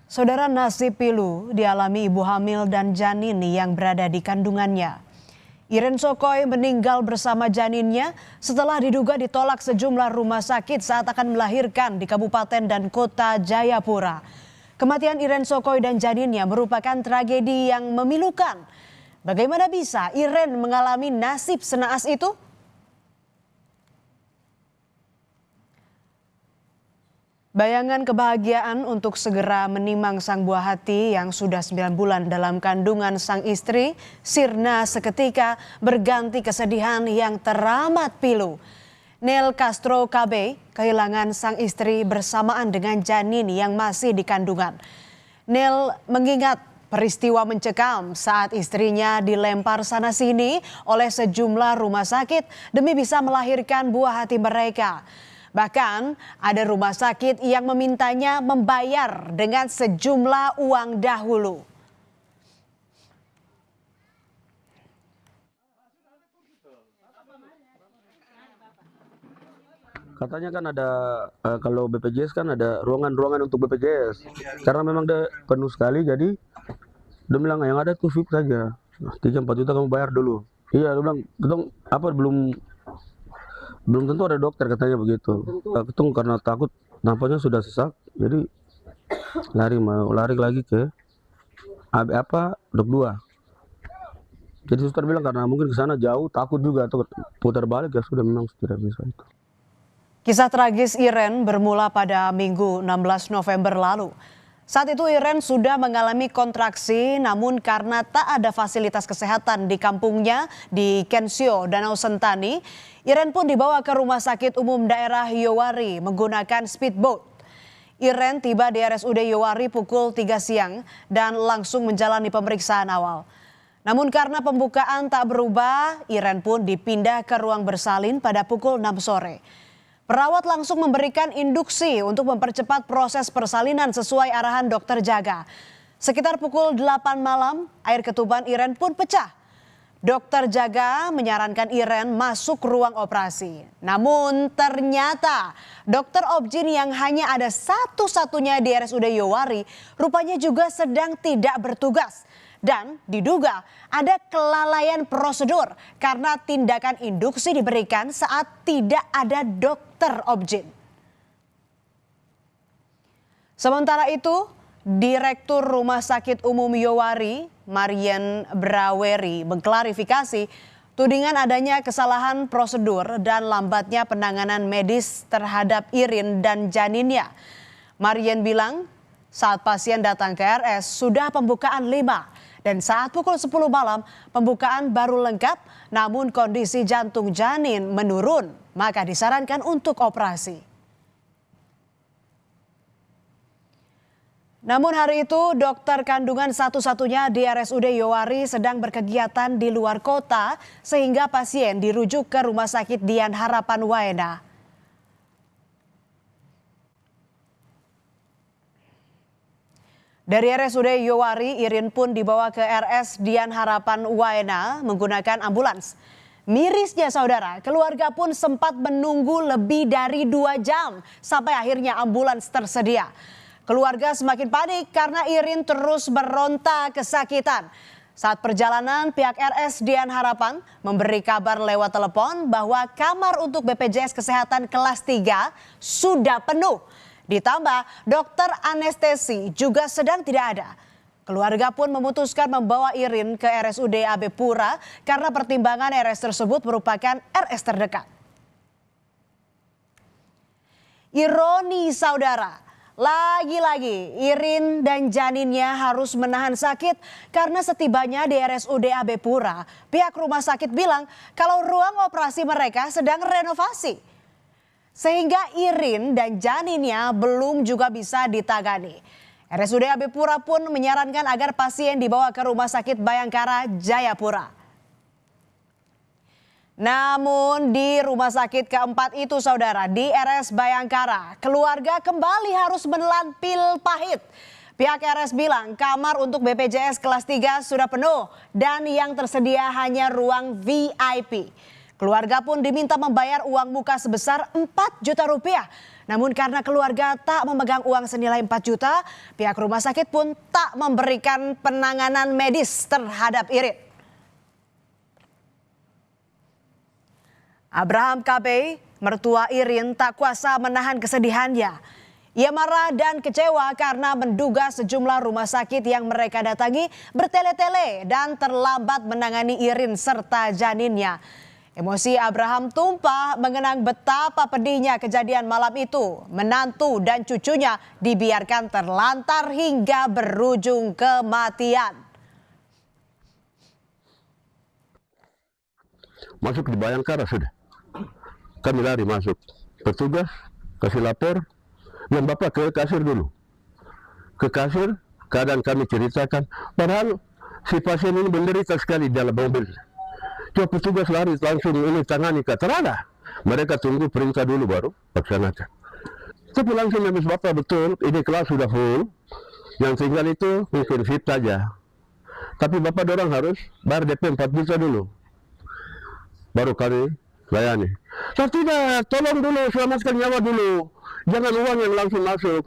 Saudara, nasib pilu dialami ibu hamil dan janin yang berada di kandungannya. Iren Sokoy meninggal bersama janinnya setelah diduga ditolak sejumlah rumah sakit saat akan melahirkan di Kabupaten dan Kota Jayapura. Kematian Iren Sokoy dan janinnya merupakan tragedi yang memilukan. Bagaimana bisa Iren mengalami nasib senaas itu? Bayangan kebahagiaan untuk segera menimang sang buah hati yang sudah 9 bulan dalam kandungan sang istri sirna seketika berganti kesedihan yang teramat pilu. Nel Castro KB kehilangan sang istri bersamaan dengan janin yang masih di kandungan. Nel mengingat peristiwa mencekam saat istrinya dilempar sana-sini oleh sejumlah rumah sakit demi bisa melahirkan buah hati mereka. Bahkan ada rumah sakit yang memintanya membayar dengan sejumlah uang dahulu. Katanya kan ada kalau BPJS kan ada ruangan-ruangan untuk BPJS. Karena memang dia penuh sekali, jadi dia bilang yang ada tuh VIP saja. 3-4 juta kamu bayar dulu. Iya, dia bilang kita belum tentu ada dokter, katanya begitu. Ketung karena takut nampaknya sudah sesak, jadi mau lari lagi ke dok 2. Jadi suster bilang karena mungkin ke sana jauh, takut juga atau putar balik, ya sudah memang tidak bisa itu. Kisah tragis Iren bermula pada Minggu 16 November lalu. Saat itu Iren sudah mengalami kontraksi, namun karena tak ada fasilitas kesehatan di kampungnya di Kensio, Danau Sentani, Iren pun dibawa ke Rumah Sakit Umum Daerah Yowari menggunakan speedboat. Iren tiba di RSUD Yowari pukul 3 siang dan langsung menjalani pemeriksaan awal. Namun karena pembukaan tak berubah, Iren pun dipindah ke ruang bersalin pada pukul 6 sore. Perawat langsung memberikan induksi untuk mempercepat proses persalinan sesuai arahan dokter jaga. Sekitar pukul 8 malam, air ketuban Iren pun pecah. Dokter jaga menyarankan Iren masuk ruang operasi. Namun ternyata dokter Objin yang hanya ada satu-satunya di RSUD Yowari rupanya juga sedang tidak bertugas. Dan diduga ada kelalaian prosedur karena tindakan induksi diberikan saat tidak ada dokter Objin. Sementara itu, Direktur Rumah Sakit Umum Yowari, Marian Braweri, mengklarifikasi tudingan adanya kesalahan prosedur dan lambatnya penanganan medis terhadap Irin dan janinnya. Marian bilang saat pasien datang ke RS sudah pembukaan 5. Dan saat pukul 10 malam, pembukaan baru lengkap, namun kondisi jantung janin menurun, maka disarankan untuk operasi. Namun hari itu, dokter kandungan satu-satunya di RSUD Yowari sedang berkegiatan di luar kota, sehingga pasien dirujuk ke Rumah Sakit Dian Harapan Waena. Dari RSUD Yowari, Irin pun dibawa ke RS Dian Harapan Waena menggunakan ambulans. Mirisnya saudara, keluarga pun sempat menunggu lebih dari 2 jam sampai akhirnya ambulans tersedia. Keluarga semakin panik karena Irin terus beronta kesakitan. Saat perjalanan, pihak RS Dian Harapan memberi kabar lewat telepon bahwa kamar untuk BPJS Kesehatan kelas 3 sudah penuh. Ditambah dokter anestesi juga sedang tidak ada. Keluarga pun memutuskan membawa Irin ke RSUD AB Pura karena pertimbangan RS tersebut merupakan RS terdekat. Ironi saudara, lagi-lagi Irin dan janinnya harus menahan sakit karena setibanya di RSUD AB Pura, pihak rumah sakit bilang kalau ruang operasi mereka sedang renovasi. Sehingga Irin dan janinnya belum juga bisa ditangani. RSUD AB Pura pun menyarankan agar pasien dibawa ke Rumah Sakit Bayangkara Jayapura. Namun di rumah sakit keempat itu saudara, di RS Bayangkara, keluarga kembali harus menelan pil pahit. Pihak RS bilang kamar untuk BPJS kelas 3 sudah penuh dan yang tersedia hanya ruang VIP. Keluarga pun diminta membayar uang muka sebesar 4 juta rupiah. Namun karena keluarga tak memegang uang senilai 4 juta, pihak rumah sakit pun tak memberikan penanganan medis terhadap Irin. Abraham KB, mertua Irin, tak kuasa menahan kesedihannya. Ia marah dan kecewa karena menduga sejumlah rumah sakit yang mereka datangi bertele-tele dan terlambat menangani Irin serta janinnya. Emosi Abraham tumpah mengenang betapa pedihnya kejadian malam itu. Menantu dan cucunya dibiarkan terlantar hingga berujung kematian. Masuk di Bayangkara sudah. Kami lari masuk. Petugas kasih lapor. Dan Bapak ke kasir dulu. Ke kasir, keadaan kami ceritakan. Padahal si pasien ini menderita sekali di dalam mobil. Coba petugas lari langsung ini tangani kata ada. Mereka tunggu perintah dulu baru laksanakan. Tapi langsung habis Bapak betul, ini kelas sudah full. Yang tinggal itu mungkin fit saja. Tapi Bapak dorang harus bayar DP 4 juta dulu. Baru kami layani. Saya tidak, tolong dulu, selamatkan nyawa dulu. Jangan uang yang langsung masuk.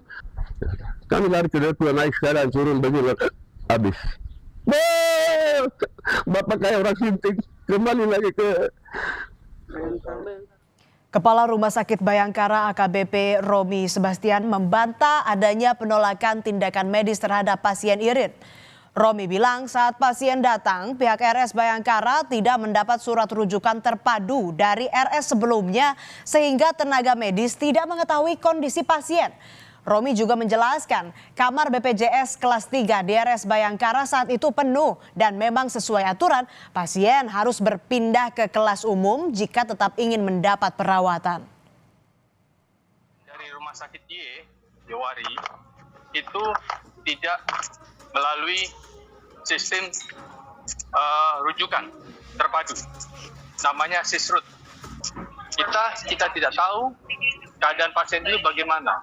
Kami lari ke depan, naik sekarang, turun begini, habis. Bapak kayak orang sinting, kembali lagi ke... Kepala Rumah Sakit Bayangkara AKBP Romi Sebastian membantah adanya penolakan tindakan medis terhadap pasien Irin. Romi bilang saat pasien datang, pihak RS Bayangkara tidak mendapat surat rujukan terpadu dari RS sebelumnya sehingga tenaga medis tidak mengetahui kondisi pasien. Romi juga menjelaskan kamar BPJS kelas 3 di RS Bayangkara saat itu penuh dan memang sesuai aturan pasien harus berpindah ke kelas umum jika tetap ingin mendapat perawatan. Dari rumah sakit Yewari itu tidak melalui sistem rujukan terpadu, namanya SISRUT. Kita tidak tahu keadaan pasien itu bagaimana.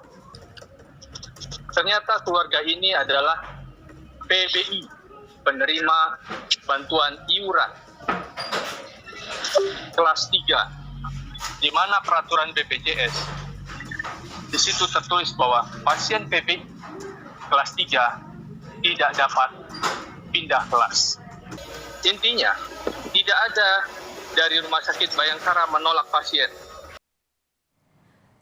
Ternyata keluarga ini adalah PBI, penerima bantuan iuran kelas 3, di mana peraturan BPJS di situ tertulis bahwa pasien PBI kelas 3 tidak dapat pindah kelas. Intinya, tidak ada dari Rumah Sakit Bayangkara menolak pasien.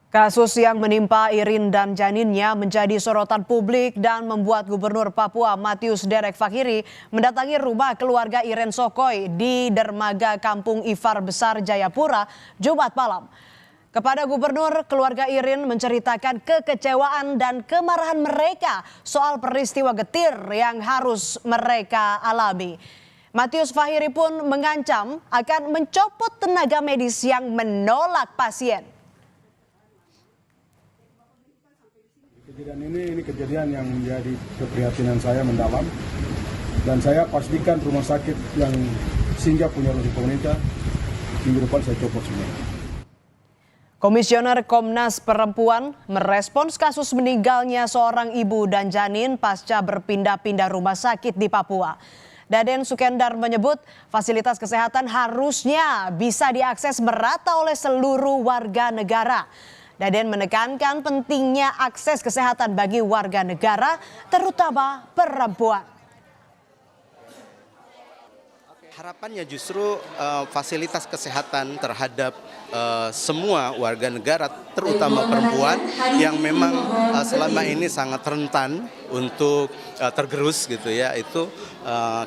Kasus yang menimpa Irin dan janinnya menjadi sorotan publik dan membuat Gubernur Papua Matius Derek Fakhiri mendatangi rumah keluarga Iren Sokoy di dermaga Kampung Ifar Besar Jayapura Jumat malam. Kepada Gubernur, keluarga Irin menceritakan kekecewaan dan kemarahan mereka soal peristiwa getir yang harus mereka alami. Matius Fakhiri pun mengancam akan mencopot tenaga medis yang menolak pasien. Kejadian ini kejadian yang menjadi keprihatinan saya mendalam. Dan saya pastikan rumah sakit yang singgah punya lobby pemerintah, minggu depan saya copot semua. Komisioner Komnas Perempuan merespons kasus meninggalnya seorang ibu dan janin pasca berpindah-pindah rumah sakit di Papua. Daden Sukendar menyebut fasilitas kesehatan harusnya bisa diakses merata oleh seluruh warga negara. Daden menekankan pentingnya akses kesehatan bagi warga negara, terutama perempuan. Harapannya justru fasilitas kesehatan terhadap semua warga negara, terutama perempuan yang memang selama ini sangat rentan untuk tergerus gitu ya. Itu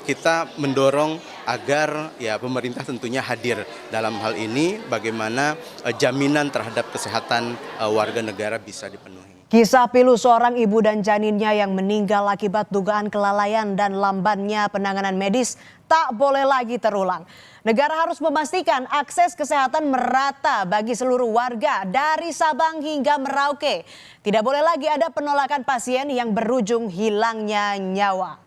kita mendorong agar ya pemerintah tentunya hadir dalam hal ini, bagaimana jaminan terhadap kesehatan warga negara bisa dipenuhi. Kisah pilu seorang ibu dan janinnya yang meninggal akibat dugaan kelalaian dan lambannya penanganan medis tak boleh lagi terulang. Negara harus memastikan akses kesehatan merata bagi seluruh warga dari Sabang hingga Merauke. Tidak boleh lagi ada penolakan pasien yang berujung hilangnya nyawa.